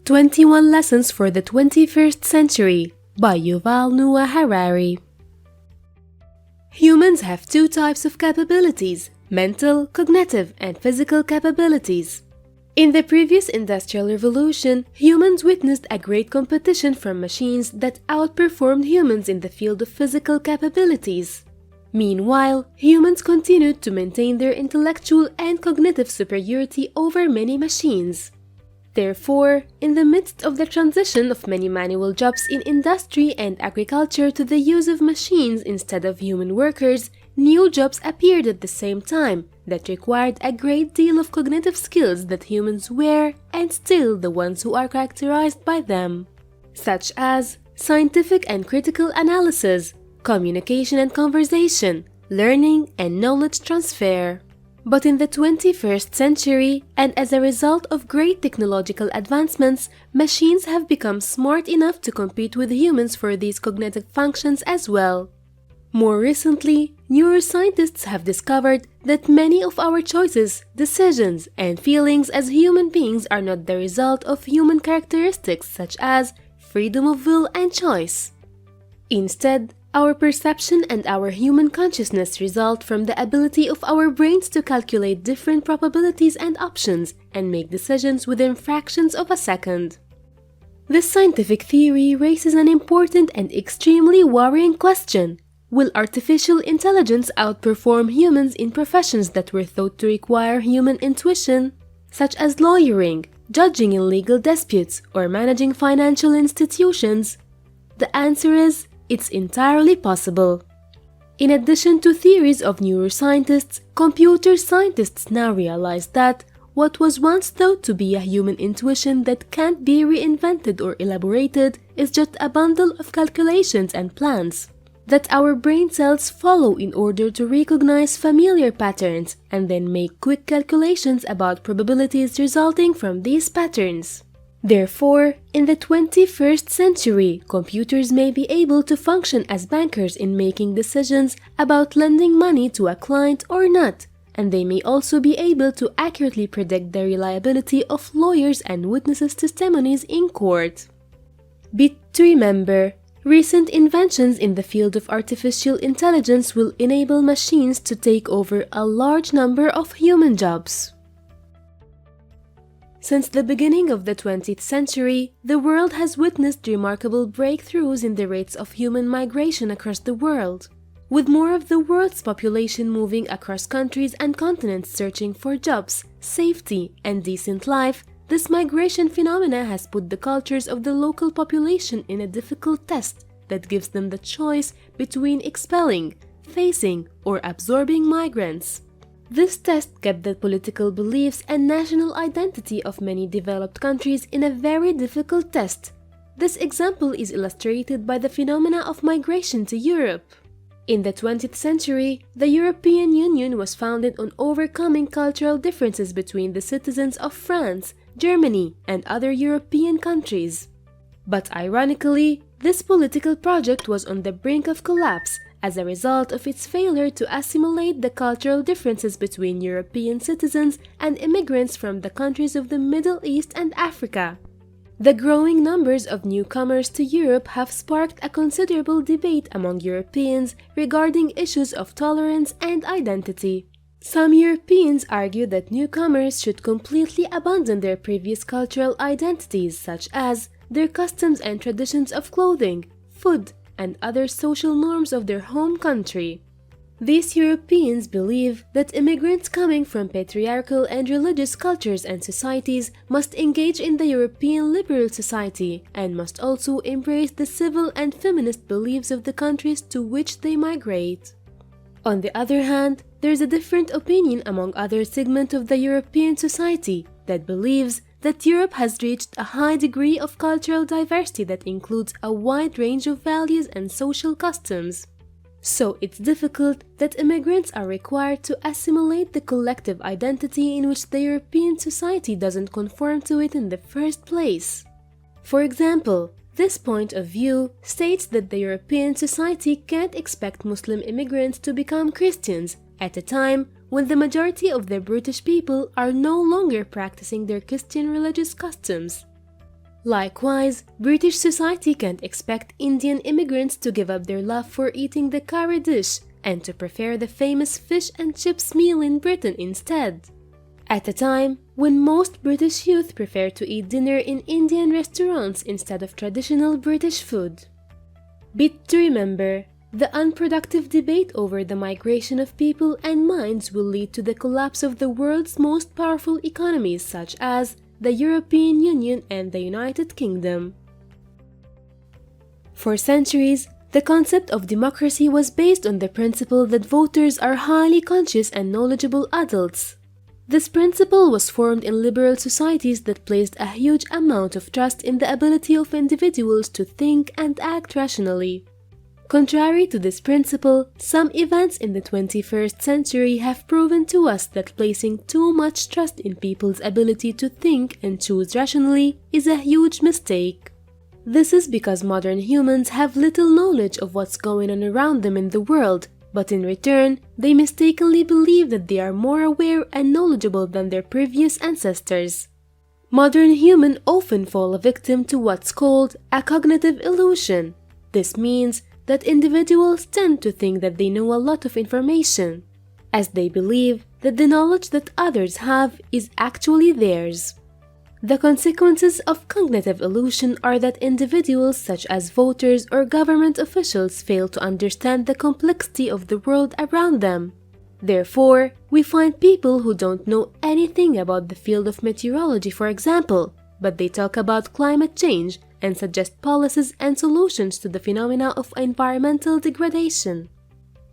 21 Lessons for the 21st Century by Yuval Noah Harari. Humans have two types of capabilities: mental, cognitive, and physical capabilities. In the previous Industrial Revolution, humans witnessed a great competition from machines that outperformed humans in the field of physical capabilities. Meanwhile, humans continued to maintain their intellectual and cognitive superiority over many machines. Therefore, in the midst of the transition of many manual jobs in industry and agriculture to the use of machines instead of human workers, new jobs appeared at the same time that required a great deal of cognitive skills that humans were and still the ones who are characterized by them, such as scientific and critical analysis, communication and conversation, learning and knowledge transfer. But in the 21st century, and as a result of great technological advancements, machines have become smart enough to compete with humans for these cognitive functions as well. More recently, neuroscientists have discovered that many of our choices, decisions, and feelings as human beings are not the result of human characteristics such as freedom of will and choice. Instead, our perception and our human consciousness result from the ability of our brains to calculate different probabilities and options and make decisions within fractions of a second. This scientific theory raises an important and extremely worrying question. Will artificial intelligence outperform humans in professions that were thought to require human intuition, such as lawyering, judging in legal disputes, or managing financial institutions? The answer is, it's entirely possible. In addition to theories of neuroscientists, computer scientists now realize that what was once thought to be a human intuition that can't be reinvented or elaborated is just a bundle of calculations and plans that our brain cells follow in order to recognize familiar patterns and then make quick calculations about probabilities resulting from these patterns. Therefore, in the 21st century, computers may be able to function as bankers in making decisions about lending money to a client or not, and they may also be able to accurately predict the reliability of lawyers' and witnesses' testimonies in court. Be to remember, recent inventions in the field of artificial intelligence will enable machines to take over a large number of human jobs. Since the beginning of the 20th century, the world has witnessed remarkable breakthroughs in the rates of human migration across the world. With more of the world's population moving across countries and continents searching for jobs, safety, and decent life, this migration phenomena has put the cultures of the local population in a difficult test that gives them the choice between expelling, facing, or absorbing migrants. This test kept the political beliefs and national identity of many developed countries in a very difficult test. This example is illustrated by the phenomena of migration to Europe. In the 20th century, the European Union was founded on overcoming cultural differences between the citizens of France, Germany, and other European countries. But ironically, this political project was on the brink of collapse as a result of its failure to assimilate the cultural differences between European citizens and immigrants from the countries of the Middle East and Africa. The growing numbers of newcomers to Europe have sparked a considerable debate among Europeans regarding issues of tolerance and identity. Some Europeans argue that newcomers should completely abandon their previous cultural identities, such as their customs and traditions of clothing, food, and other social norms of their home country. These Europeans believe that immigrants coming from patriarchal and religious cultures and societies must engage in the European liberal society and must also embrace the civil and feminist beliefs of the countries to which they migrate. On the other hand, there is a different opinion among other segment of the European society that believes that Europe has reached a high degree of cultural diversity that includes a wide range of values and social customs. So it's difficult that immigrants are required to assimilate the collective identity in which the European society doesn't conform to it in the first place. For example, this point of view states that the European society can't expect Muslim immigrants to become Christians at a time when the majority of the British people are no longer practicing their Christian religious customs. Likewise, British society can't expect Indian immigrants to give up their love for eating the curry dish and to prefer the famous fish and chips meal in Britain instead. At a time when most British youth prefer to eat dinner in Indian restaurants instead of traditional British food. Bit to remember, the unproductive debate over the migration of people and minds will lead to the collapse of the world's most powerful economies such as the European Union and the United Kingdom. For centuries, the concept of democracy was based on the principle that voters are highly conscious and knowledgeable adults. This principle was formed in liberal societies that placed a huge amount of trust in the ability of individuals to think and act rationally. Contrary to this principle, some events in the 21st century have proven to us that placing too much trust in people's ability to think and choose rationally is a huge mistake. This is because modern humans have little knowledge of what's going on around them in the world, but in return, they mistakenly believe that they are more aware and knowledgeable than their previous ancestors. Modern humans often fall a victim to what's called a cognitive illusion. This means that individuals tend to think that they know a lot of information, as they believe that the knowledge that others have is actually theirs. The consequences of cognitive illusion are that individuals such as voters or government officials fail to understand the complexity of the world around them. Therefore, we find people who don't know anything about the field of meteorology, for example, but they talk about climate change and suggest policies and solutions to the phenomena of environmental degradation.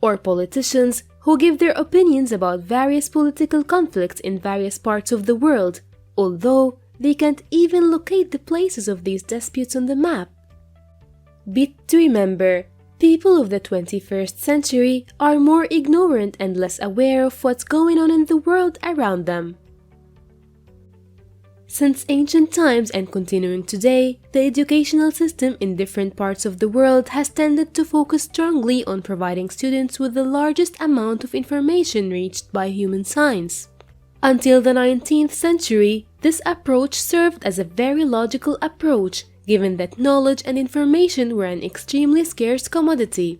Or politicians who give their opinions about various political conflicts in various parts of the world, although they can't even locate the places of these disputes on the map. Bit to remember, people of the 21st century are more ignorant and less aware of what's going on in the world around them. Since ancient times and continuing today, the educational system in different parts of the world has tended to focus strongly on providing students with the largest amount of information reached by human science. Until the 19th century, this approach served as a very logical approach, given that knowledge and information were an extremely scarce commodity.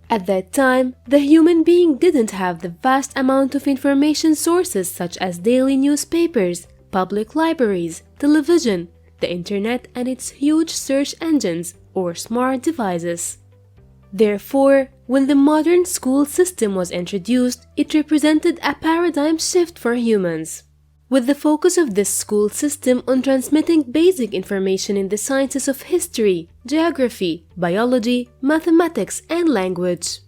At that time, the human being didn't have the vast amount of information sources such as daily newspapers, public libraries, television, the internet and its huge search engines, or smart devices. Therefore, when the modern school system was introduced, it represented a paradigm shift for humans. With the focus of this school system on transmitting basic information in the sciences of history, geography, biology, mathematics, and language.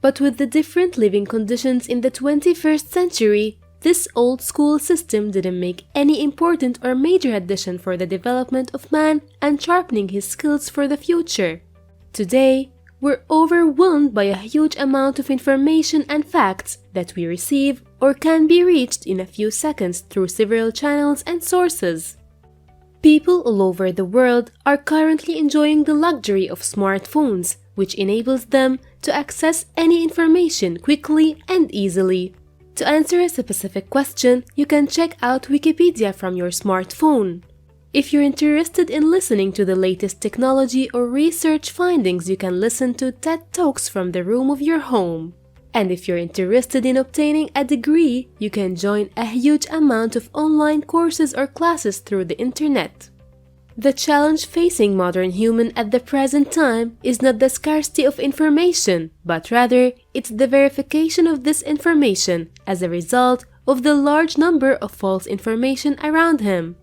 But with the different living conditions in the 21st century, this old school system didn't make any important or major addition for the development of man and sharpening his skills for the future. Today, we're overwhelmed by a huge amount of information and facts that we receive or can be reached in a few seconds through several channels and sources. People all over the world are currently enjoying the luxury of smartphones, which enables them to access any information quickly and easily. To answer a specific question, you can check out Wikipedia from your smartphone. If you're interested in listening to the latest technology or research findings, you can listen to TED Talks from the room of your home. And if you're interested in obtaining a degree, you can join a huge amount of online courses or classes through the internet. The challenge facing modern humans at the present time is not the scarcity of information, but rather it's the verification of this information as a result of the large number of false information around him.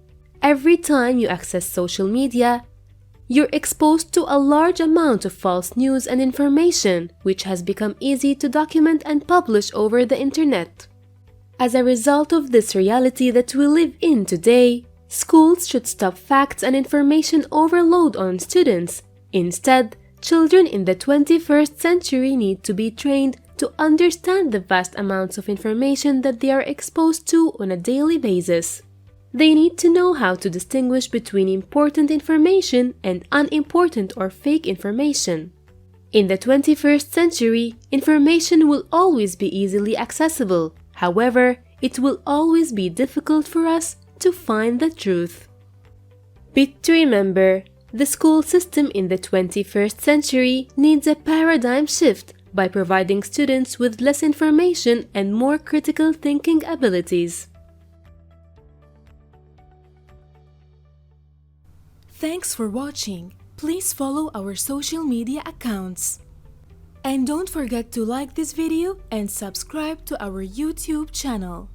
Every time you access social media, you're exposed to a large amount of false news and information, which has become easy to document and publish over the internet. As a result of this reality that we live in today, schools should stop facts and information overload on students. Instead, children in the 21st century need to be trained to understand the vast amounts of information that they are exposed to on a daily basis. They need to know how to distinguish between important information and unimportant or fake information. In the 21st century, information will always be easily accessible. However, it will always be difficult for us to find the truth. Bit to remember, the school system in the 21st century needs a paradigm shift by providing students with less information and more critical thinking abilities. Thanks for watching. Please follow our social media accounts. And don't forget to like this video and subscribe to our YouTube channel.